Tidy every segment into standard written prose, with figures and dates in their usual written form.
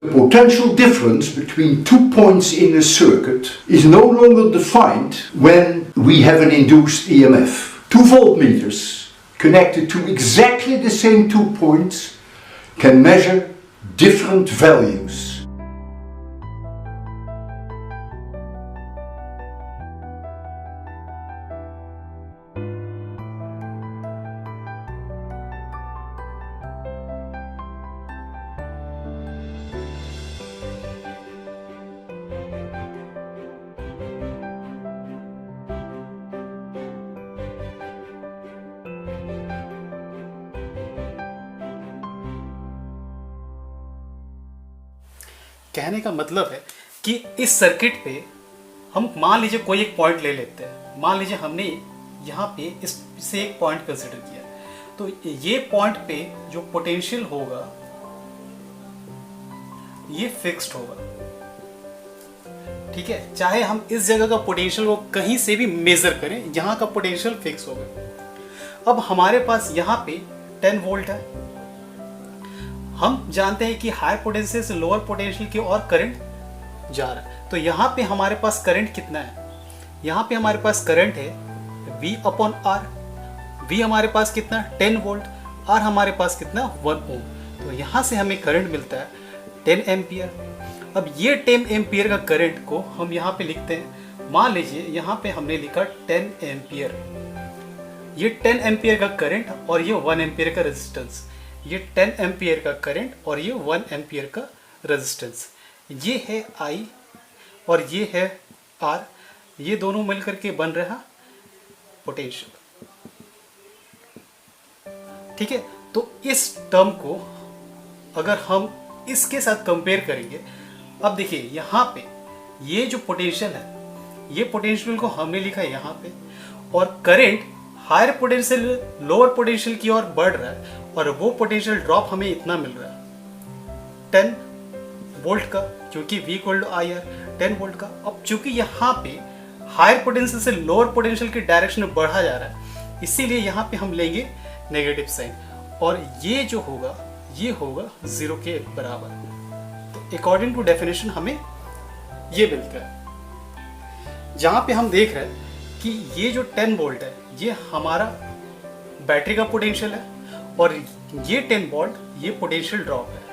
The potential difference between 2 points in a circuit is no longer defined when we have an induced EMF. 2 voltmeters connected to exactly the same 2 points can measure different values. कहने का मतलब है कि इस circuit पे हम मान लीजिए कोई एक पॉइंट ले लेते हैं। मान लीजिए हमने यहाँ पे इससे एक पॉइंट कंसिडर किया, तो ये पॉइंट पे जो पोटेंशियल होगा ये फिक्स्ड होगा, ठीक है। चाहे हम इस जगह का पोटेंशियल को कहीं से भी मेजर करें, यहाँ का पोटेंशियल फिक्स होगा। अब हमारे पास यहाँ पे 10 वोल्ट है। हम जानते हैं कि हाई पोटेंशियल से लोअर पोटेंशियल की ओर करंट जा रहा है, तो यहाँ पे हमारे पास करंट कितना है? यहाँ पे हमारे पास करंट है V/R। V हमारे पास कितना? 10 वोल्ट। R हमारे पास कितना? 1 ओम। तो यहाँ से हमें करंट मिलता है 10 एम्पियर। अब ये 10 एम्पियर का करंट को हम यहाँ पे लिखते हैं। मान लीजिए यहाँ पे हमने लिखा 10 एम्पियर। ये 10 एम्पियर का करंट और ये 1 एम्पियर का रेजिस्टेंस। ये 10 एम्पियर का करंट और ये 1 एम्पियर का रेजिस्टेंस। ये है I और ये है R। ये दोनों मिलकर के बन रहा पोटेंशियल, ठीक है। तो इस टर्म को अगर हम इसके साथ कंपेयर करेंगे, अब देखिए यहाँ पे ये जो पोटेंशियल है, ये पोटेंशियल को हमने लिखा है यहाँ पे, और current higher potential lower potential की ओर बढ़ रहा है, और वो पोटेंशियल ड्रॉप हमें इतना मिल रहा है 10 वोल्ट का, क्योंकि V = IR 10 वोल्ट का। अब चूंकि यहाँ पे हायर पोटेंशियल से लोअर पोटेंशियल की डायरेक्शन में बढ़ा जा रहा है, इसीलिए यहाँ पे हम लेंगे नेगेटिव साइन, और ये जो होगा ये होगा 0 के बराबर। तो अकॉर्डिंग टू डेफिनेशन हमें ये मिलता है। जहाँ पे हम देख रहे हैं कि ये जो 10 वोल्ट है ये हमारा बैटरी का पोटेंशियल है, और ये 10 वोल्ट ये पोटेंशियल ड्रॉप है।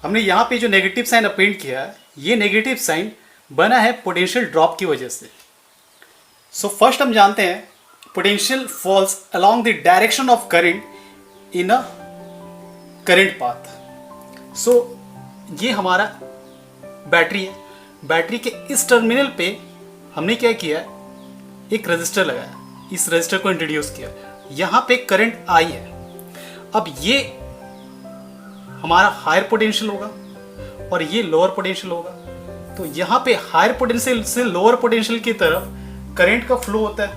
हमने यहाँ पे जो नेगेटिव साइन अपेंड किया है, ये नेगेटिव साइन बना है पोटेंशियल ड्रॉप की वजह से। सो फर्स्ट हम जानते हैं potential falls along the direction of current in a current path. So ये हमारा बैटरी है। बैटरी के इस टर्मिनल पे हमने क्या किया, एक रजिस्टर लगाया, इस रजिस्टर को इंट्रोड्यूस किया। यहाँ पे करंट I है। अब ये हमारा हायर पोटेंशियल होगा और ये लोअर पोटेंशियल होगा। तो यहाँ पे हायर पोटेंशियल से लोअर पोटेंशियल की तरफ करंट का फ्लो होता है,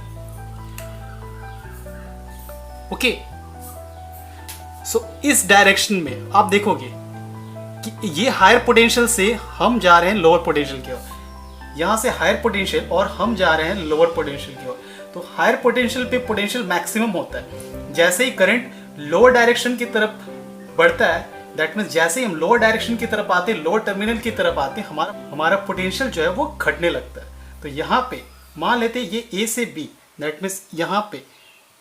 ओके। सो इस डायरेक्शन में आप देखोगे कि ये हायर पोटेंशियल से हम जा रहे हैं लोअर पोटेंशियल की ओर, यहाँ से हायर पोटेंशियल और हम जा रहे हैं लोअर पोटेंशियल की ओर। तो हायर पोटेंशियल पे पोटेंशियल मैक्सिमम होता है। जैसे ही करंट लोअर डायरेक्शन की तरफ बढ़ता है, दैट मीन्स जैसे ही हम लोअर डायरेक्शन की तरफ आते हैं, लोअर टर्मिनल की तरफ आते हैं, हमारा पोटेंशियल जो है वो घटने लगता है। तो यहाँ पे मान लेते हैं ये A से B, दैट मीन्स यहाँ पे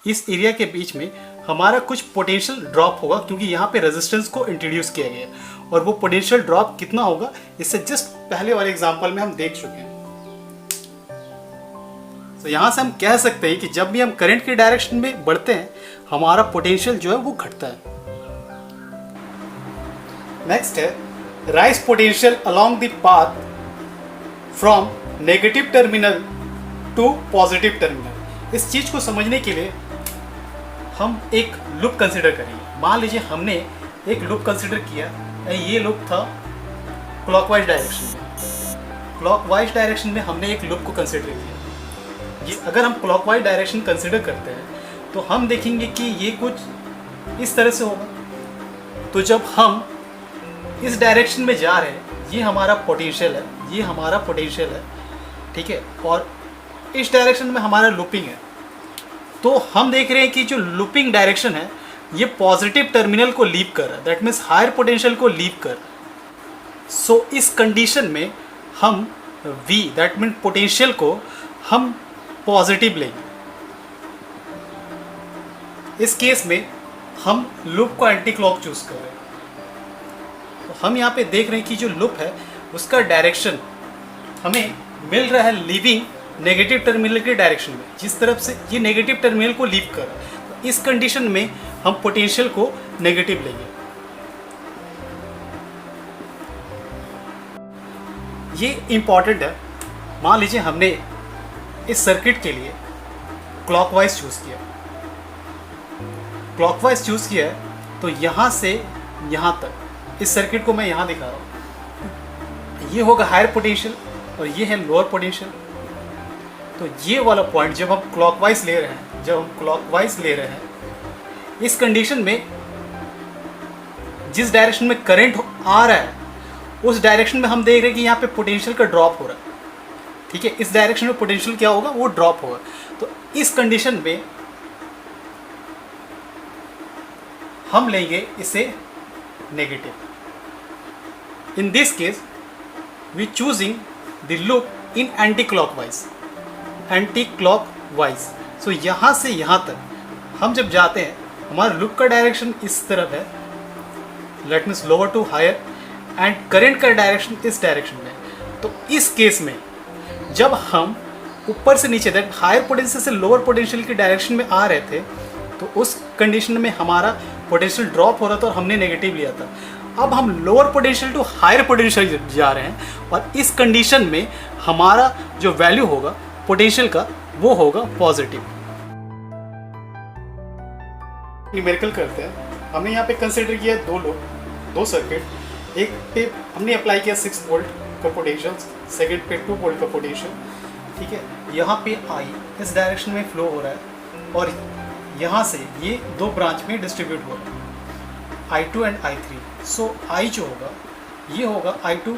इस एरिया के बीच में हमारा कुछ पोटेंशियल ड्रॉप होगा, क्योंकि यहाँ पे रेजिस्टेंस को इंट्रोड्यूस किया गया है। और वो पोटेंशियल ड्रॉप कितना होगा, इससे जस्ट पहले वाले एग्जांपल में हम देख चुके हैं। तो यहाँ से हम कह सकते हैं कि जब भी हम करंट की डायरेक्शन में बढ़ते हैं, हमारा पोटेंशियल जो है वो घटता है। नेक्स्ट है rise potential along the path from negative terminal to positive terminal. इस चीज को समझने के लिए हम एक लूप कंसिडर करेंगे। मान लीजिए हमने एक लूप कंसिडर किया, ये लूप था क्लॉकवाइज डायरेक्शन में। क्लॉकवाइज डायरेक्शन में हमने एक लूप को कंसिडर किया। ये अगर हम क्लॉकवाइज डायरेक्शन कंसिडर करते हैं तो हम देखेंगे कि ये कुछ इस तरह से होगा। तो जब हम इस डायरेक्शन में जा रहे हैं, ये हमारा पोटेंशियल है, ये हमारा पोटेंशियल है, ठीक है। और इस डायरेक्शन में हमारा लूपिंग है। तो हम देख रहे हैं कि जो लूपिंग डायरेक्शन है ये पॉजिटिव टर्मिनल को लीव कर रहा है, दैट मीन्स हायर पोटेंशियल को लीव कर रहा है। सो इस कंडीशन में हम V दैट मीन पोटेंशियल को हम पॉजिटिव लेंगे। इस केस में हम लूप को एंटी क्लॉक चूज कर रहे हैं। तो हम यहाँ पे देख रहे हैं कि जो लूप है उसका डायरेक्शन हमें मिल रहा है लीविंग नेगेटिव टर्मिनल के डायरेक्शन में, जिस तरफ से ये नेगेटिव टर्मिनल को लीव कर रहा है। तो इस कंडीशन में हम पोटेंशियल को नेगेटिव लेंगे। ये इंपॉर्टेंट है। मान लीजिए हमने इस सर्किट के लिए क्लॉकवाइज चूज किया, क्लॉकवाइज चूज किया है, तो यहाँ से यहाँ तक इस सर्किट को मैं यहाँ दिखा रहा हूँ। ये होगा हायर पोटेंशियल और ये है लोअर पोटेंशियल। तो ये वाला पॉइंट जब हम क्लॉकवाइज ले रहे हैं, इस कंडीशन में जिस डायरेक्शन में करंट आ रहा है उस डायरेक्शन में हम देख रहे हैं कि यहाँ पे पोटेंशियल का ड्रॉप हो रहा है। ठीक है, इस डायरेक्शन में पोटेंशियल क्या होगा, वो ड्रॉप होगा। तो इस कंडीशन में हम लेंगे इसे negative. In this case we choosing the loop in anti clockwise. So यहाँ से यहाँ तक हम जब जाते हैं, हमारा लूप का डायरेक्शन इस तरफ है, let means lower to higher, and current का डायरेक्शन इस डायरेक्शन में। तो इस केस में जब हम ऊपर से नीचे दैट हायर पोटेंशियल से लोअर पोटेंशियल की डायरेक्शन में आ रहे थे, तो उस कंडीशन में हमारा पोटेंशियल ड्रॉप हो रहा था और हमने नेगेटिव लिया था। अब हम lower potential to higher potential जा रहे हैं और इस कंडीशन में हमारा जो वैल्यू होगा पोटेंशियल का वो होगा पॉजिटिव। न्यूमेरिकल करते हैं। हमने यहाँ पे कंसिडर किया दो सर्किट। एक पे हमने अप्लाई किया 6 वोल्ट का पोटेंशियल, सेकंड पे 2 वोल्ट का पोटेंशियल। ठीक है, यहाँ पे I इस डायरेक्शन में फ्लो हो रहा है और यहाँ से ये दो ब्रांच में डिस्ट्रीब्यूट हो रहा है, I2 and I3। So I जो होगा ये होगा I2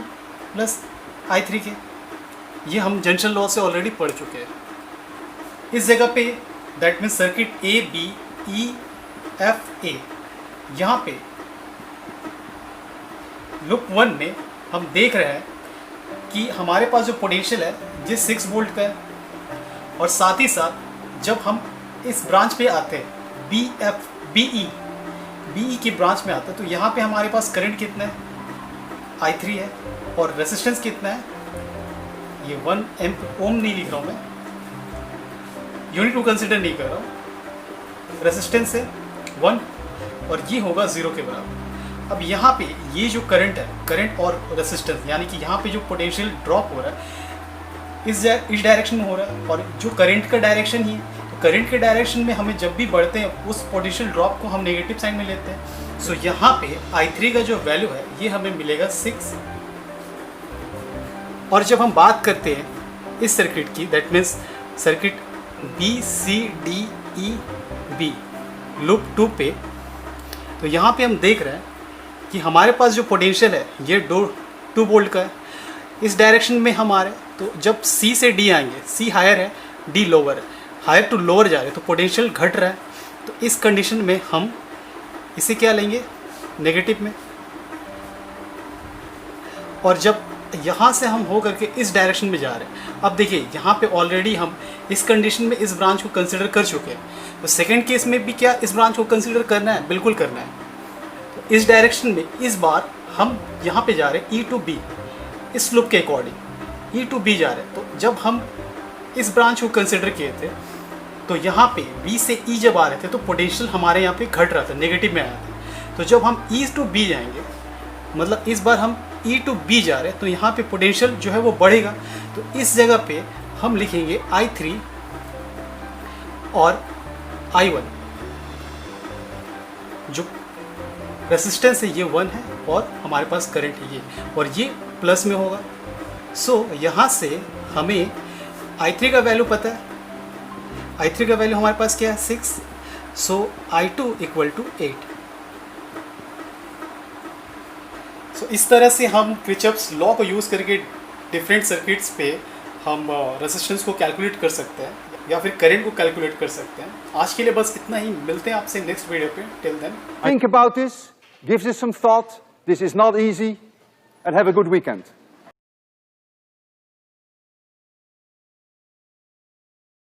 प्लस I3 के। ये हम जंक्शन लॉ से ऑलरेडी पढ़ चुके हैं। इस जगह पे that means circuit A B E F A, यहाँ पे लूप 1 में हम देख रहे हैं कि हमारे पास जो पोटेंशियल है ये 6 वोल्ट का है, और साथ ही साथ जब हम इस ब्रांच पे आते हैं BE की ब्रांच में आते हैं, तो यहाँ पे हमारे पास करंट कितना है, I3 है, और रेजिस्टेंस कितना है, ये 1 एम्प ओम नहीं लिख रहा हूँ मैं, यूनिट को कंसिडर नहीं कर रहा हूँ, रेजिस्टेंस है 1 और ये होगा 0 के बराबर। अब यहाँ पे ये जो करंट है, करंट और रेजिस्टेंस, यानी कि यहाँ पे जो पोटेंशियल ड्रॉप हो रहा है इस डायरेक्शन में हो रहा है, और जो करंट का डायरेक्शन ही है, तो करंट के डायरेक्शन में हमें जब भी बढ़ते हैं उस पोटेंशियल ड्रॉप को हम नेगेटिव साइड में लेते हैं। सो यहाँ पे I3 का जो वैल्यू है ये हमें मिलेगा 6। और जब हम बात करते हैं इस सर्किट की, that means circuit BCDEB loop 2 पे, तो यहाँ पे हम देख रहे हैं कि हमारे पास जो पोटेंशियल है ये 2 वोल्ट का है। इस डायरेक्शन में हमारे, तो जब C से D आएंगे, C हायर है D लोअर है, हायर टू लोअर जा रहे हैं, तो पोटेंशियल घट रहा है। तो इस कंडीशन में हम इसे क्या लेंगे, नेगेटिव में। और जब यहाँ से हम हो करके इस डायरेक्शन में जा रहे हैं, अब देखिए यहाँ पे ऑलरेडी हम इस कंडीशन में इस ब्रांच को कंसिडर कर चुके हैं, तो सेकेंड केस में भी क्या इस ब्रांच को कंसिडर करना है, बिल्कुल करना है। तो इस डायरेक्शन में इस बार हम यहाँ पे जा रहे हैं E to B, इस लूप के अकॉर्डिंग E to B जा रहे हैं। तो जब हम इस ब्रांच को कंसिडर किए थे, तो यहाँ पे B से E जब आ रहे थे तो पोटेंशियल हमारे यहाँ पे घट रहा था, नेगेटिव में आया था। तो जब हम E to B जाएंगे, मतलब इस बार हम E to B जा रहे हैं, तो यहाँ पे पोटेंशियल जो है वो बढ़ेगा। तो इस जगह पे हम लिखेंगे I3 और I1, जो रेसिस्टेंस है ये 1 है और हमारे पास करंट है ये, और ये प्लस में होगा। सो यहाँ से हमें I3 का वैल्यू पता है, I3 का वैल्यू हमारे पास क्या है, 6। सो I2 इक्वल टू 8। सो इस तरह से हम किरचॉफ्स लॉ को यूज़ करके डिफरेंट सर्किट्स पे हम रेजिस्टेंस को कैलकुलेट कर सकते हैं। या फिर करंट को कैलकुलेट कर सकते हैं। आज के लिए बस इतना ही, मिलते हैं आपसे नेक्स्ट वीडियो पे। Till then, Think about this, give this some thought. This is not easy, and have a good weekend.